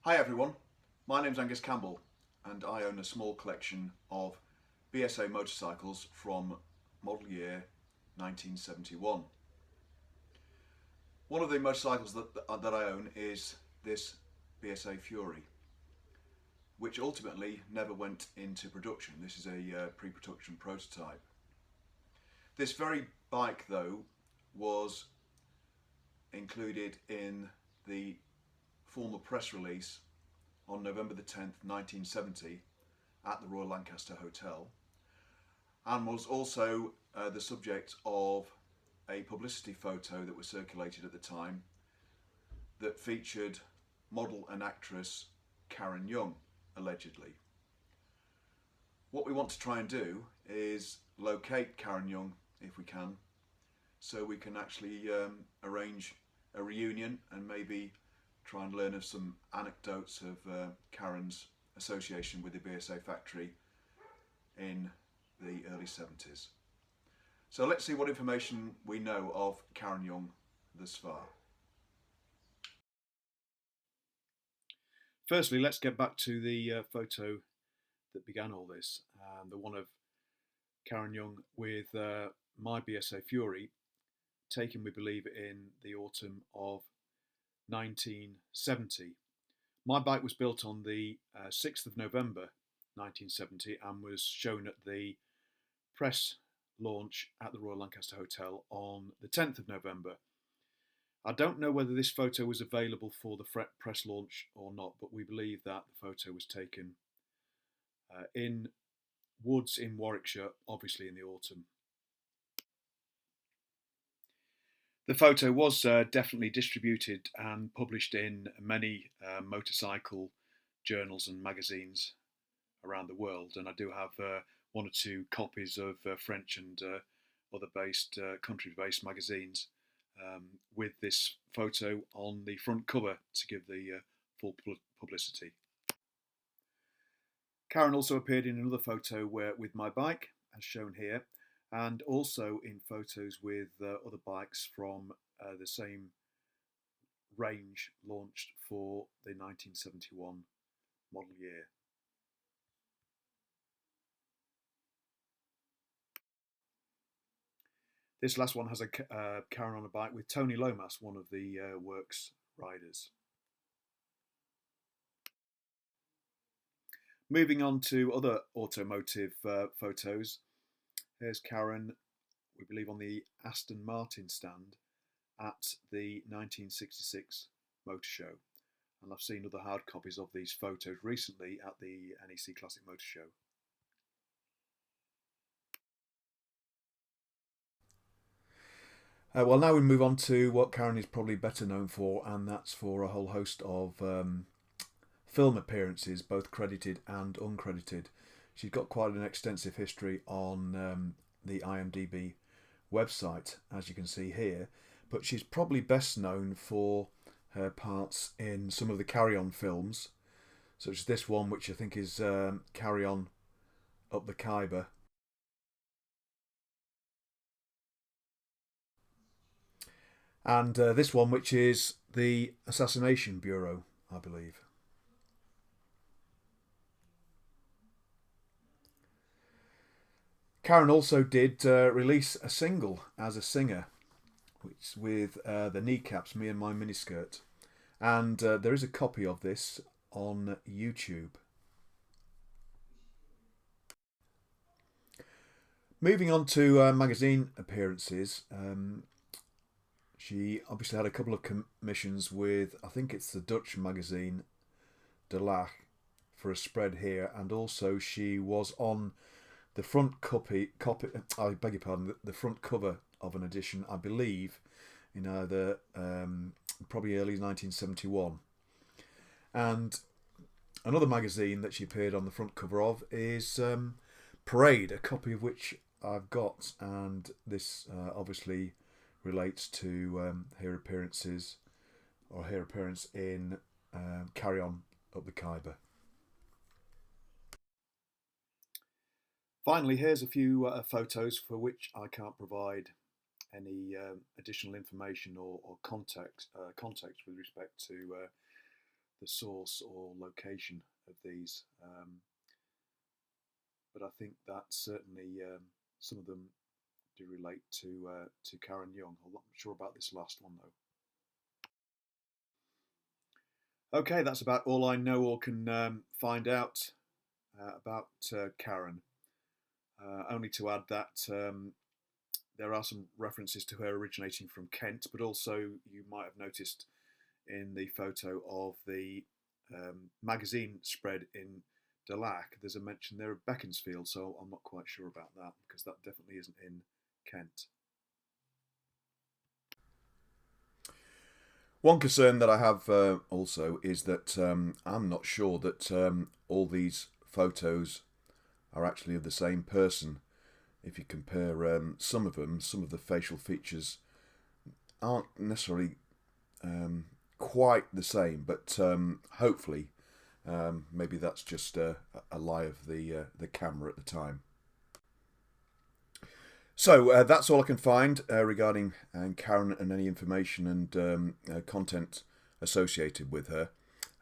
Hi everyone, my name's Angus Campbell and I own a small collection of BSA motorcycles from model year 1971. One of the motorcycles that I own is this BSA Fury, which ultimately never went into production. This is a pre-production prototype. This very bike though was included in the formal press release on November the 10th, 1970 at the Royal Lancaster Hotel, and was also the subject of a publicity photo that was circulated at the time that featured model and actress Karen Young, allegedly. What we want to try and do is locate Karen Young if we can, so we can actually arrange a reunion and maybe try and learn of some anecdotes of Karen's association with the BSA factory in the early 70s. So let's see what information we know of Karen Young thus far. Firstly, let's get back to the photo that began all this, the one of Karen Young with my BSA Fury, taken, we believe, in the autumn of 1970. My bike was built on the 6th of November 1970 and was shown at the press launch at the Royal Lancaster Hotel on the 10th of November. I don't know whether this photo was available for the press launch or not, but we believe that the photo was taken in woods in Warwickshire, obviously in the autumn. The photo was definitely distributed and published in many motorcycle journals and magazines around the world, and I do have one or two copies of French and other country-based magazines with this photo on the front cover to give the full publicity. Karen also appeared in another photo with my bike, as shown here, and also in photos with other bikes from the same range launched for the 1971 model year. This last one has a Karen on a bike with Tony Lomas, one of the works riders. Moving on to other automotive photos, here's Karen, we believe, on the Aston Martin stand at the 1966 Motor Show, and I've seen other hard copies of these photos recently at the NEC Classic Motor Show. Well, now we move on to what Karen is probably better known for, and that's for a whole host of film appearances, both credited and uncredited. She's got quite an extensive history on the IMDb website, as you can see here, but she's probably best known for her parts in some of the Carry On films, such as this one, which I think is Carry On Up the Khyber, and this one, which is the Assassination Bureau, I believe. Karen also did release a single as a singer, which with the Kneecaps, Me and My Miniskirt, and there is a copy of this on YouTube. Moving on to magazine appearances, she obviously had a couple of commissions with, I think it's the Dutch magazine De Lach for a spread here, and also she was on the front I beg your pardon, the front cover of an edition, I believe, in either probably early 1971. And another magazine that she appeared on the front cover of is Parade, a copy of which I've got, and this obviously relates to her appearances, or her appearance in Carry On Up the Khyber. Finally, here's a few photos for which I can't provide any additional information or context with respect to the source or location of these, but I think that certainly some of them do relate to Karen Young. I'm not sure about this last one though. Okay, that's about all I know or can find out about Karen. Only to add that there are some references to her originating from Kent, but also you might have noticed in the photo of the magazine spread in Delac, there's a mention there of Beaconsfield, so I'm not quite sure about that because that definitely isn't in Kent. One concern that I have also is that I'm not sure that all these photos are actually of the same person. If you compare some of them, some of the facial features aren't necessarily quite the same, but hopefully maybe that's just a lie of the camera at the time. So that's all I can find regarding Karen and any information and content associated with her.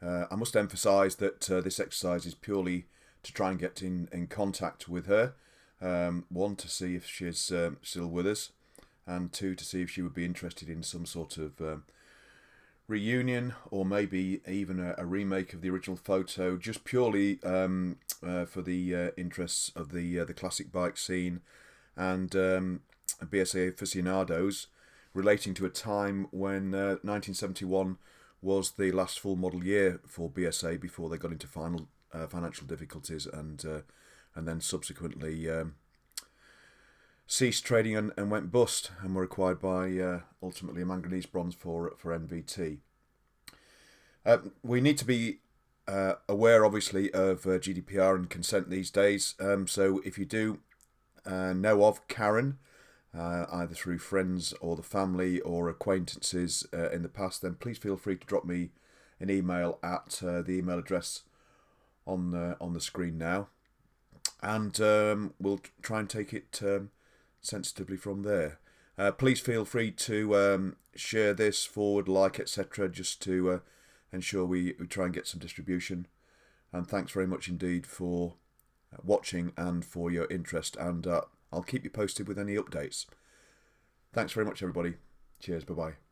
I must emphasise that this exercise is purely to try and get in contact with her. One, to see if she's still with us, and two, to see if she would be interested in some sort of reunion or maybe even a remake of the original photo, just purely for the interests of the classic bike scene and BSA aficionados, relating to a time when 1971 was the last full model year for BSA before they got into financial difficulties and then subsequently ceased trading and went bust and were acquired by ultimately a manganese bronze for NVT. We need to be aware obviously of GDPR and consent these days, so if you do know of Karen, either through friends or the family or acquaintances in the past, then please feel free to drop me an email at the email address on the screen now, and we'll try and take it sensitively from there. Please feel free to share this, forward, like, etc., just to ensure we try and get some distribution. And thanks very much indeed for watching and for your interest, and I'll keep you posted with any updates. Thanks very much everybody. Cheers, bye bye.